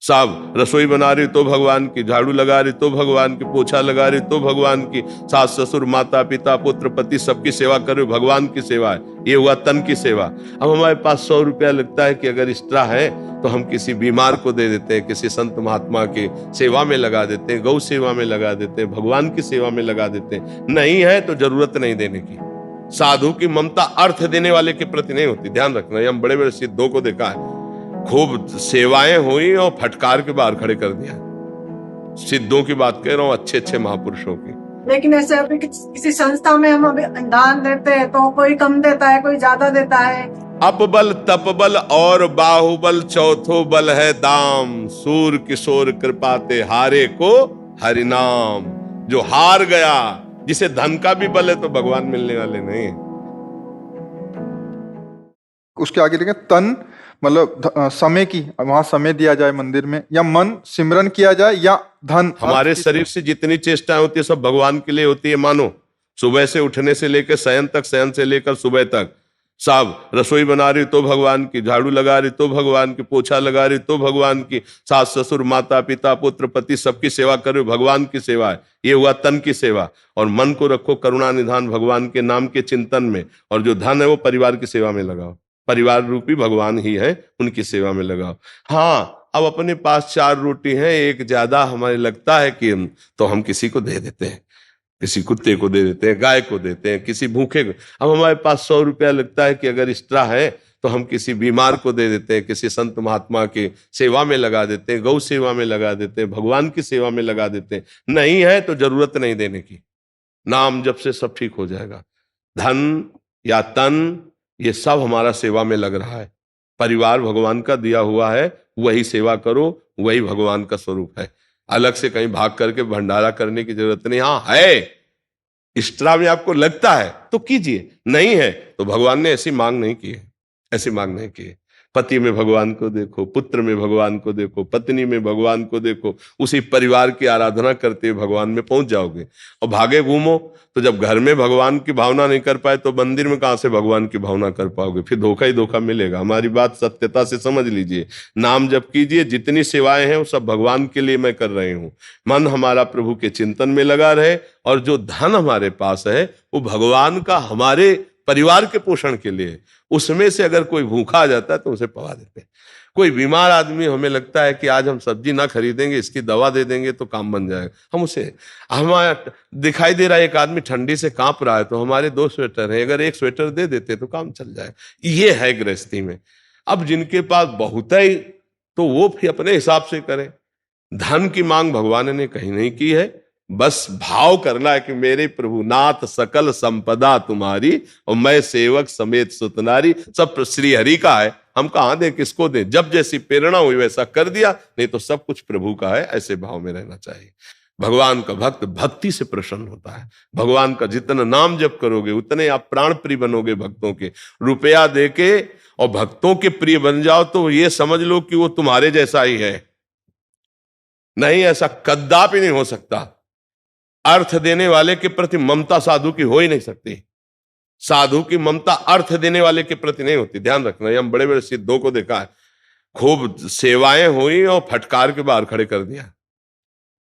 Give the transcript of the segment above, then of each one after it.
साहब रसोई बना रही तो भगवान की, झाड़ू लगा रही तो भगवान की, पोछा लगा रही तो भगवान की, सास ससुर माता पिता पुत्र पति सबकी सेवा कर रहे हो, भगवान की सेवा है। ये हुआ तन की सेवा। अब हमारे पास 100 रुपया लगता है कि अगर एक्स्ट्रा है तो हम किसी बीमार को दे देते हैं, किसी संत महात्मा की सेवा में लगा देते हैं, गौ सेवा में लगा देते हैं, भगवान की सेवा में लगा देते हैं। नहीं है तो जरूरत नहीं देने की। साधु की ममता अर्थ देने वाले के प्रति नहीं होती, ध्यान रखना। ये हम बड़े बड़े सिद्धों को देखा है, खूब सेवाएं हुई और फटकार के बाहर खड़े कर दिया। सिद्धों की बात कह रहा हूं, अच्छे अच्छे महापुरुषों की। लेकिन ऐसे अभी किसी संस्था में हम अभी दान देते हैं तो कोई कम देता है, कोई ज्यादा देता है। अपबल तपबल और बाहुबल चौथो बल है दाम, सूर किशोर कृपाते हारे को हरिनाम। जो हार गया, जिसे धन का भी बल है तो भगवान मिलने वाले नहीं है। उसके आगे देखें, तन मतलब समय की, वहां समय दिया जाए मंदिर में, या मन सिमरन किया जाए, या धन। हमारे शरीर से जितनी चेष्टाएं होती है सब भगवान के लिए होती है। मानो सुबह से उठने से लेकर शयन तक, शयन से लेकर सुबह तक। साहब रसोई बना रही तो भगवान की, झाड़ू लगा रही तो भगवान की, पोछा लगा रही तो भगवान की, सास ससुर माता पिता पुत्र पति सबकी सेवा कर रहे हो, भगवान की सेवा है। ये हुआ तन की सेवा। और मन को रखो करुणा निधान भगवान के नाम के चिंतन में, और जो धन है वो परिवार की सेवा में लगाओ। परिवार रूपी भगवान ही है, उनकी सेवा में लगाओ। हाँ, अब अपने पास 4 रोटी है, एक ज्यादा हमें लगता है कि तो हम किसी को दे देते हैं, किसी कुत्ते को दे देते हैं, गाय को देते हैं, किसी भूखे को। अब हमारे पास 100 रुपया लगता है कि अगर एक्स्ट्रा है तो हम किसी बीमार को दे देते हैं, किसी संत महात्मा की सेवा में लगा देते हैं, गौ सेवा में लगा देते हैं, भगवान की सेवा में लगा देते हैं। नहीं है तो जरूरत नहीं देने की। नाम जब से सब ठीक हो जाएगा। धन या तन ये सब हमारा सेवा में लग रहा है। परिवार भगवान का दिया हुआ है, वही सेवा करो, वही भगवान का स्वरूप है। अलग से कहीं भाग करके भंडारा करने की जरूरत नहीं। हाँ है, एक्स्ट्रा में आपको लगता है तो कीजिए, नहीं है तो भगवान ने ऐसी मांग नहीं की है, ऐसी मांग नहीं की है। पति में भगवान को देखो, पुत्र में भगवान को देखो, पत्नी में भगवान को देखो, उसी परिवार की आराधना करते हुए भगवान में पहुंच जाओगे। और भागे घूमो तो जब घर में भगवान की भावना नहीं कर पाए तो मंदिर में कहां से भगवान की भावना कर पाओगे? फिर धोखा ही धोखा मिलेगा। हमारी बात सत्यता से समझ लीजिए। नाम जप कीजिए, जितनी सेवाएं हैं वो सब भगवान के लिए मैं कर रही हूं। मन हमारा प्रभु के चिंतन में लगा रहे, और जो धन हमारे पास है वो भगवान का हमारे परिवार के पोषण के लिए। उसमें से अगर कोई भूखा आ जाता है तो उसे पवा देते हैं। कोई बीमार आदमी, हमें लगता है कि आज हम सब्जी ना खरीदेंगे, इसकी दवा दे देंगे तो काम बन जाएगा, हम उसे, हमारा दिखाई दे रहा है एक आदमी ठंडी से कांप रहा है तो हमारे 2 स्वेटर है, अगर 1 स्वेटर दे देते तो काम चल जाए। ये है गृहस्थी में। अब जिनके पास बहुत है तो वो भी अपने हिसाब से करें। धन की मांग भगवान ने कहीं नहीं की है। बस भाव करना है कि मेरे प्रभु नाथ सकल संपदा तुम्हारी, और मैं सेवक समेत सुतनारी। सब श्री हरि का है, हम कहां दें, किसको दें? जब जैसी प्रेरणा हुई वैसा कर दिया, नहीं तो सब कुछ प्रभु का है। ऐसे भाव में रहना चाहिए। भगवान का भक्त भक्ति से प्रसन्न होता है। भगवान का जितना नाम जप करोगे उतने आप प्राण प्रिय बनोगे भक्तों के। रुपया देके और भक्तों के प्रिय बन जाओ तो ये समझ लो कि वो तुम्हारे जैसा ही है। नहीं, ऐसा कदापि नहीं हो सकता। अर्थ देने वाले के प्रति ममता साधु की हो ही नहीं सकती। साधु की ममता अर्थ देने वाले के प्रति नहीं होती, ध्यान रखना। ये हम बड़े बड़े सिद्धों को देखा है, खूब सेवाएं हुई और फटकार के बाहर खड़े कर दिया।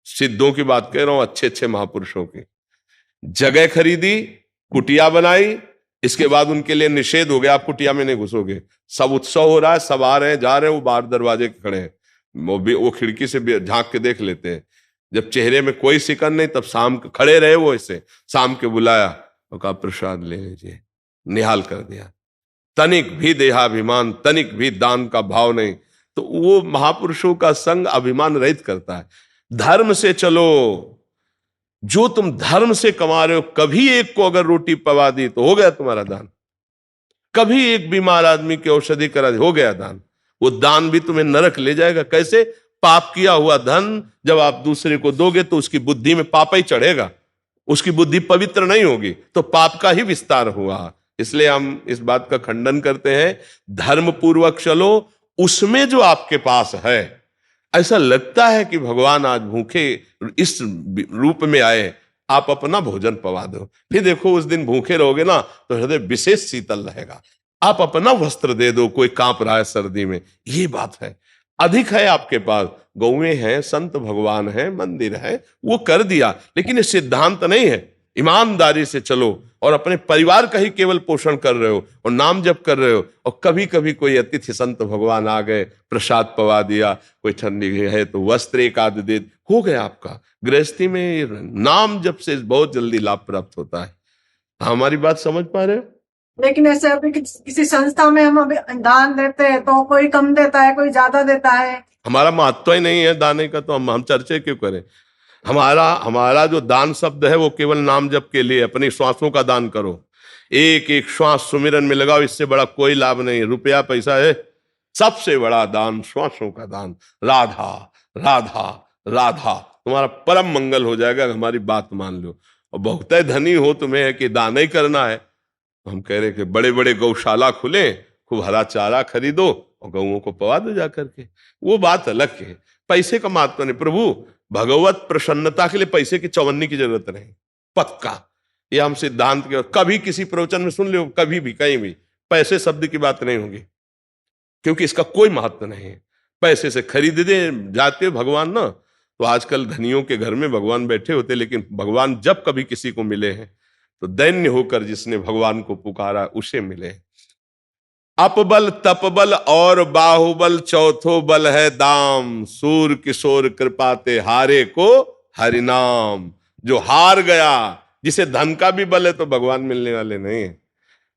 सिद्धों की बात कह रहा हूं, अच्छे अच्छे महापुरुषों की। जगह खरीदी, कुटिया बनाई, इसके बाद उनके लिए निषेध हो गया, आप कुटिया में नहीं घुसोगे। सब उत्सव हो रहा है, सब आ रहे हैं जा रहे हैं, वो बाहर दरवाजे के खड़े हैं, वो खिड़की से झांक के देख लेते हैं। जब चेहरे में कोई सिकन नहीं तब शाम के खड़े रहे, वो ऐसे शाम के बुलाया और कहा प्रसाद ले लीजिए, निहाल कर दिया। तनिक भी देहाभिमान, तनिक भी दान का भाव नहीं। तो वो महापुरुषों का संग अभिमान रहित करता है। धर्म से चलो, जो तुम धर्म से कमा रहे हो, कभी एक को अगर रोटी पवा दी तो हो गया तुम्हारा दान। कभी एक बीमार आदमी की औषधि करा दी, हो गया दान। वो दान भी तुम्हें नरक ले जाएगा। कैसे? पाप किया हुआ धन जब आप दूसरे को दोगे तो उसकी बुद्धि में पाप ही चढ़ेगा, उसकी बुद्धि पवित्र नहीं होगी, तो पाप का ही विस्तार हुआ। इसलिए हम इस बात का खंडन करते हैं, धर्म पूर्वक चलो। उसमें जो आपके पास है, ऐसा लगता है कि भगवान आज भूखे इस रूप में आए, आप अपना भोजन पवा दो। फिर देखो उस दिन भूखे रहोगे ना तो हृदय विशेष शीतल रहेगा। आप अपना वस्त्र दे दो, कोई कांप रहा है सर्दी में, ये बात है। अधिक है आपके पास, गौएं हैं, संत भगवान हैं, मंदिर है, वो कर दिया, लेकिन ये सिद्धांत नहीं है। ईमानदारी से चलो और अपने परिवार का ही केवल पोषण कर रहे हो और नाम जप कर रहे हो, और कभी कभी कोई अतिथि संत भगवान आ गए, प्रसाद पवा दिया, कोई ठंडी है तो वस्त्र एक आध दे, हो गया आपका। गृहस्थी में नाम जप से बहुत जल्दी लाभ प्राप्त होता है। हमारी बात समझ पा रहे हो? लेकिन ऐसे अभी किसी संस्था में हम अभी दान देते हैं तो कोई कम देता है, कोई ज्यादा देता है। हमारा महत्व ही नहीं है दाने का, तो हम चर्चे क्यों करें? हमारा जो दान शब्द है वो केवल नाम जप के लिए, अपनी श्वासों का दान करो, एक एक श्वास सुमिरन में लगाओ, इससे बड़ा कोई लाभ नहीं है। रुपया पैसा है, सबसे बड़ा दान श्वासों का दान। राधा राधा राधा, तुम्हारा परम मंगल हो जाएगा, हमारी बात मान लो। और बहुत धनी हो तुम्हें है कि दान ही करना है, हम कह रहे कि बड़े बड़े गौशाला खुले, खूब हरा चारा खरीदो और गौओं को पवा दो जाकर के, वो बात अलग है। पैसे का महत्व नहीं। प्रभु भगवत प्रसन्नता के लिए पैसे की चौवन्नी की जरूरत नहीं, पक्का। ये हम सिद्धांत के, कभी किसी प्रवचन में सुन लो, कभी भी कहीं भी पैसे शब्द की बात नहीं होगी, क्योंकि इसका कोई महत्व नहीं है। पैसे से खरीद दे जाते भगवान ना, तो आजकल धनियों के घर में भगवान बैठे होते, लेकिन भगवान जब कभी किसी को मिले हैं तो दैन्य होकर जिसने भगवान को पुकारा उसे मिले। अपबल तपबल और बाहुबल, चौथो बल है दाम, सूर किशोर कृपाते हारे को हरिनाम। जो हार गया, जिसे धन का भी बल है, तो भगवान मिलने वाले नहीं है।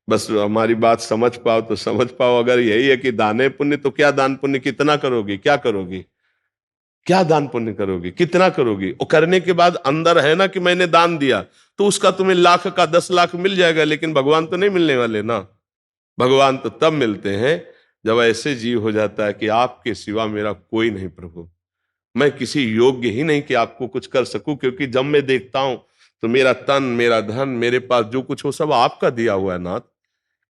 बस हमारी बात समझ पाओ तो समझ पाओ। अगर यही है कि दाने पुण्य, तो क्या दान पुण्य कितना करोगी, क्या करोगी, क्या दान पुण्य करोगी, कितना करोगी? और करने के बाद अंदर है ना कि मैंने दान दिया, तो उसका तुम्हें लाख का 10 लाख मिल जाएगा, लेकिन भगवान तो नहीं मिलने वाले ना। भगवान तो तब मिलते हैं जब ऐसे जीव हो जाता है कि आपके सिवा मेरा कोई नहीं प्रभु, मैं किसी योग्य ही नहीं कि आपको कुछ कर सकूं, क्योंकि जब मैं देखता हूं तो मेरा तन, मेरा धन, मेरे पास जो कुछ हो सब आपका दिया हुआ है नाथ,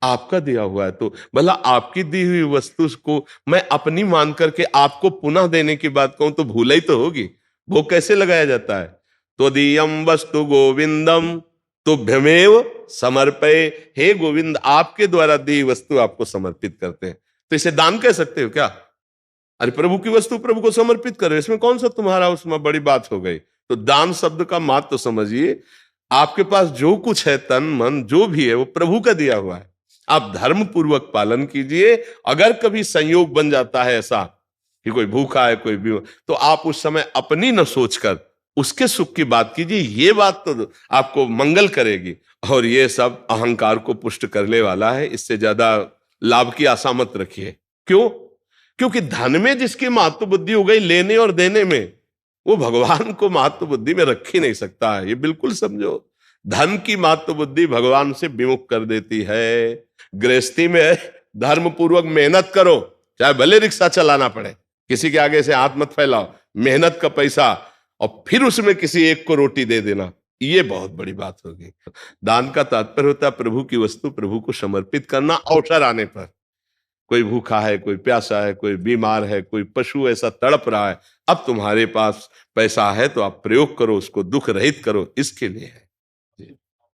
आपका दिया हुआ है। तो भला आपकी दी हुई वस्तु को मैं अपनी मान करके आपको पुनः देने की बात कहूं तो भूल ही तो होगी। वो कैसे लगाया जाता है? तो दियम वस्तु गोविंदम तुभ्यमेव समर्पये। हे गोविंद, आपके द्वारा दी वस्तु आपको समर्पित करते हैं, तो इसे दान कह सकते हो क्या? अरे प्रभु की वस्तु प्रभु को समर्पित करो, इसमें कौन सा तुम्हारा उसमें बड़ी बात हो गई? तो दान शब्द का महत्व तो समझिए। आपके पास जो कुछ है, तन मन जो भी है, वो प्रभु का दिया हुआ है। आप धर्म पूर्वक पालन कीजिए। अगर कभी संयोग बन जाता है ऐसा कि कोई भूखा है, कोई भी, तो आप उस समय अपनी न सोचकर उसके सुख की बात कीजिए। ये बात तो आपको मंगल करेगी। और ये सब अहंकार को पुष्ट करने वाला है, इससे ज्यादा लाभ की आशा मत रखिए। क्यों? क्योंकि धन में जिसकी महत्व बुद्धि हो गई लेने और देने में, वो भगवान को महत्व बुद्धि में रख ही नहीं सकता है। ये बिल्कुल समझो। धन की महत्व बुद्धि भगवान से विमुख कर देती है। गृहस्थी में धर्म पूर्वक मेहनत करो, चाहे भले रिक्शा चलाना पड़े, किसी के आगे से हाथ मत फैलाओ, मेहनत का पैसा, और फिर उसमें किसी एक को रोटी दे देना, ये बहुत बड़ी बात होगी। दान का तात्पर्य होता है प्रभु की वस्तु प्रभु को समर्पित करना। अवसर आने पर, कोई भूखा है, कोई प्यासा है, कोई बीमार है, कोई पशु ऐसा तड़प रहा है, अब तुम्हारे पास पैसा है तो आप प्रयोग करो, उसको दुख रहित करो, इसके लिए है।